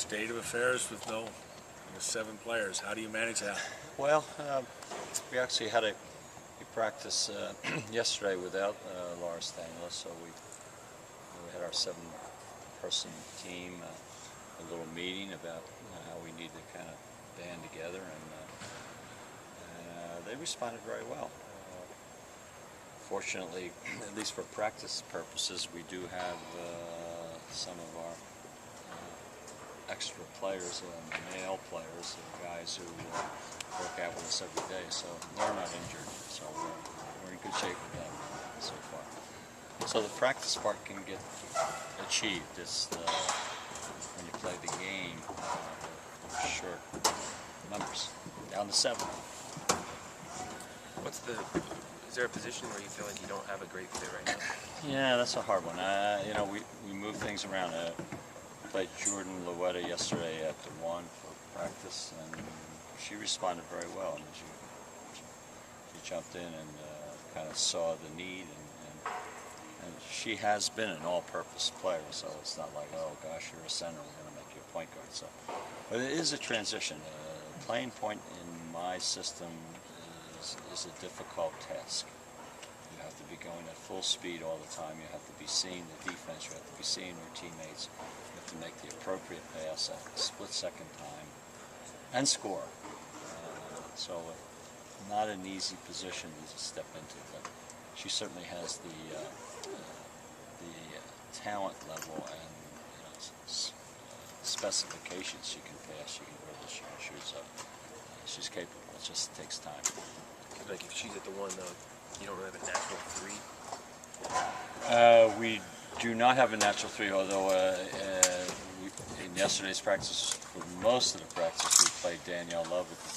state of affairs with no 7 players. How do you manage that? Well, we actually had a practice yesterday without Lars Stangler, so we had our 7-person team, a little meeting about how we need to kind of band together, and they responded very well. Fortunately, at least for practice purposes, we do have some of our extra players, male players, guys who work out with us every day, so they're not injured, so we're in good shape with them so far. So the practice part can get achieved. It's when you play the game, short numbers, down to 7. Is there a position where you feel like you don't have a great fit right now? Yeah, that's a hard one. We move things around. Played Jordan Luetta yesterday at the 1 for practice, and she responded very well. I mean, she jumped in and kind of saw the need, and she has been an all-purpose player, so it's not like, oh gosh, you're a center, we're going to make you a point guard. So, but it is a transition. Playing point in my system is a difficult task. You have to be going at full speed all the time. You have to be seeing the defense. You have to be seeing your teammates. You have to make the appropriate pass at the split-second time and score. So not an easy position to step into, but she certainly has the talent level and specifications. She can pass, she can dribble, she can shoot. So she's capable. It just takes time. Like if she's at the 1, though, you don't really have a natural 3? We do not have a natural 3, although in yesterday's practice, for most of the practice, we played Danielle Love with the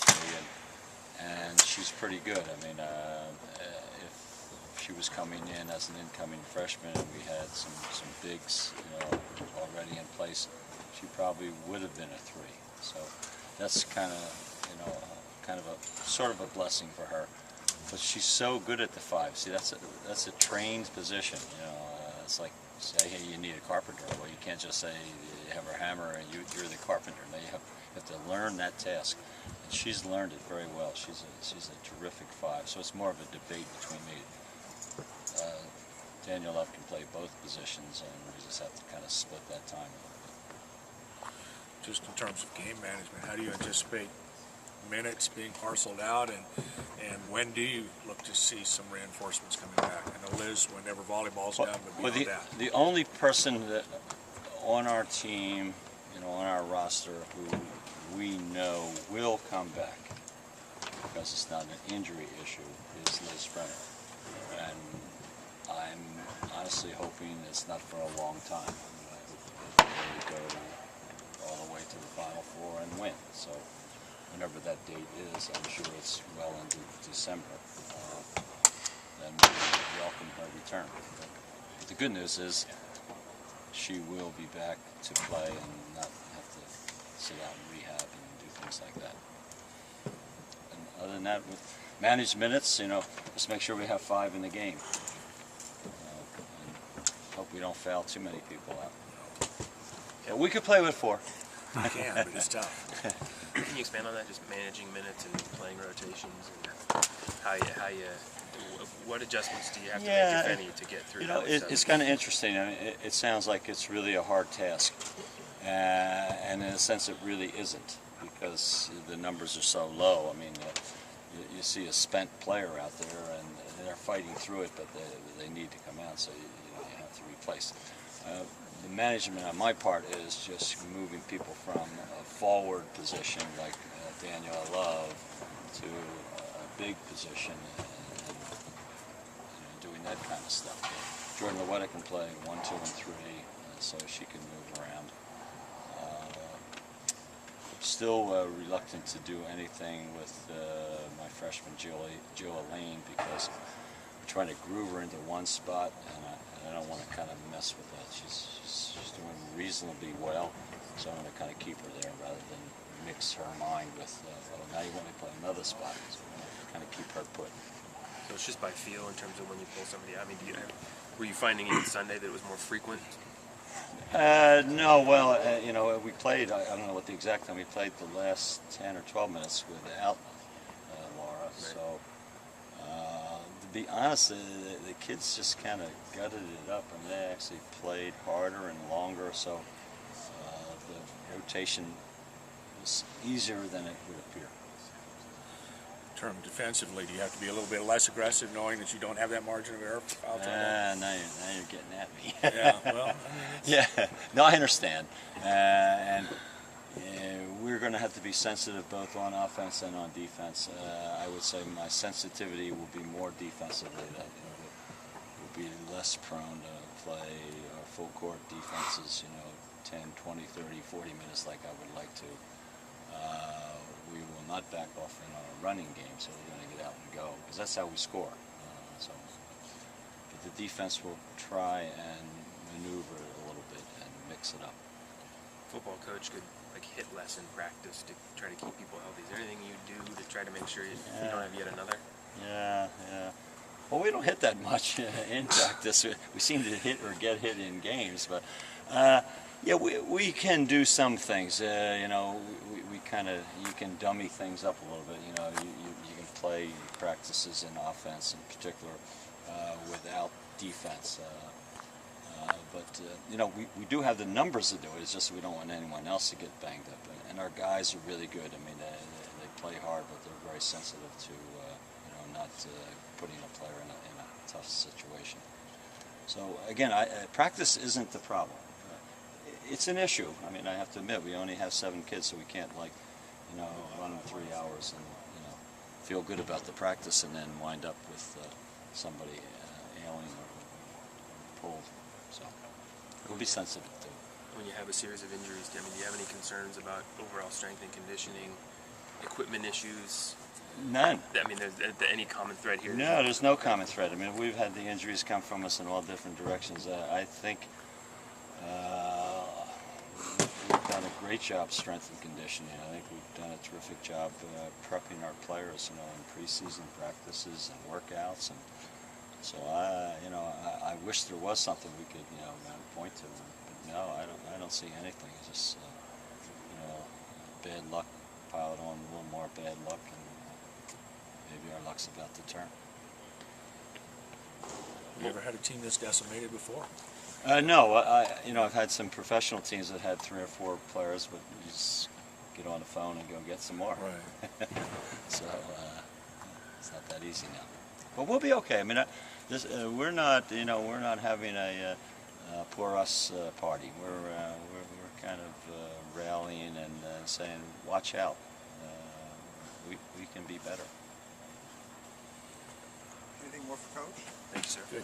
3, and she's pretty good. I mean, if she was coming in as an incoming freshman and we had some bigs already in place, she probably would have been a 3. So that's kind of a sort of a blessing for her. But she's so good at the 5. See, that's a trained position. It's like say, hey, you need a carpenter. Well, you can't just say you have a hammer and you're the carpenter. No, you have to learn that task. And she's learned it very well. She's a terrific 5. So it's more of a debate between me. Danielle Love can play both positions, and we just have to kind of split that time a little bit. Just in terms of game management, how do you anticipate minutes being parceled out, and when do you look to see some reinforcements coming back? I know Liz, whenever volleyball's down, but beyond that. The only person that on our team, on our roster, who we know will come back because it's not an injury issue is Liz Brenner, and I'm honestly hoping it's not for a long time. I hope we go all the way to the Final Four and win. So whenever that date is, I'm sure it's well into December, then we welcome her return. But the good news is she will be back to play and not have to sit out in rehab and do things like that. And other than that, with managed minutes, just make sure we have 5 in the game. And hope we don't foul too many people out. Yeah, we could play with 4. You can, but it's tough. Can you expand on that, just managing minutes and playing rotations, and what adjustments do you have to make, if any, to get through? It's kind of interesting. I mean, it sounds like it's really a hard task, and in a sense, it really isn't, because the numbers are so low. I mean, you see a spent player out there, and they're fighting through it, but they need to come out, so you have to replace. The management on my part is just moving people from a forward position like Danielle Love to a big position and doing that kind of stuff. Jordan Luetta can play 1, 2, and 3, so she can move around. Still reluctant to do anything with my freshman Jill Elaine, because we're trying to groove her into one spot, and I don't want to kind of mess with that. She's doing reasonably well, so I'm going to kind of keep her there rather than mix her mind with, now you want me to play another spot. So we're going to kind of keep her put. So it's just by feel in terms of when you pull somebody out. I mean, were you finding it Sunday that it was more frequent? No, well, we played, I don't know what the exact time, we played the last 10 or 12 minutes without Laura. So, to be honest, the kids just kind of gutted it up, and they actually played harder and longer, so the rotation was easier than it would appear. Term defensively, do you have to be a little bit less aggressive knowing that you don't have that margin of error for foul trouble? Now you're getting at me. Yeah, well, I mean, Yeah, no, I understand. And we're going to have to be sensitive both on offense and on defense. I would say my sensitivity will be more defensively. That will be less prone to play full court defenses, 10, 20, 30, 40 minutes like I would like to. We will not back off in our running game, so we're going to get out and go, because that's how we score. But the defense will try and maneuver it a little bit and mix it up. Football coach could hit less in practice to try to keep people healthy. Is there anything you do to try to make sure you don't have yet another? Yeah. Well, we don't hit that much in practice. We seem to hit or get hit in games, but yeah, we can do some things. We kind of, you can dummy things up a little bit. You can play practices in offense in particular without defense. But we do have the numbers to do it. It's just we don't want anyone else to get banged up. And our guys are really good. I mean, they play hard, but they're very sensitive to not putting a player in a tough situation. So again, practice isn't the problem. It's an issue. I mean, I have to admit, we only have 7 kids, so we can't run in 3 hours and feel good about the practice and then wind up with somebody ailing or pulled. So we'll be sensitive to it. When you have a series of injuries, do you have any concerns about overall strength and conditioning, equipment issues? None. I mean, there's any common thread here? No, there's no common thread. I mean, we've had the injuries come from us in all different directions. I think we've done a great job strength and conditioning. I think we've done a terrific job prepping our players, in preseason practices and workouts. And so I wish there was something we could, point to. But no, I don't see anything. It's just, bad luck piled on a little more bad luck, and maybe our luck's about to turn. you ever had a team this decimated before? No, I've had some professional teams that had 3 or 4 players, but you just get on the phone and go get some more. Right. So it's not that easy now. But we'll be okay. I mean, we're not having a poor us party. We're kind of rallying and saying, watch out. We can be better. Anything more for Coach? Thank you, sir. Good.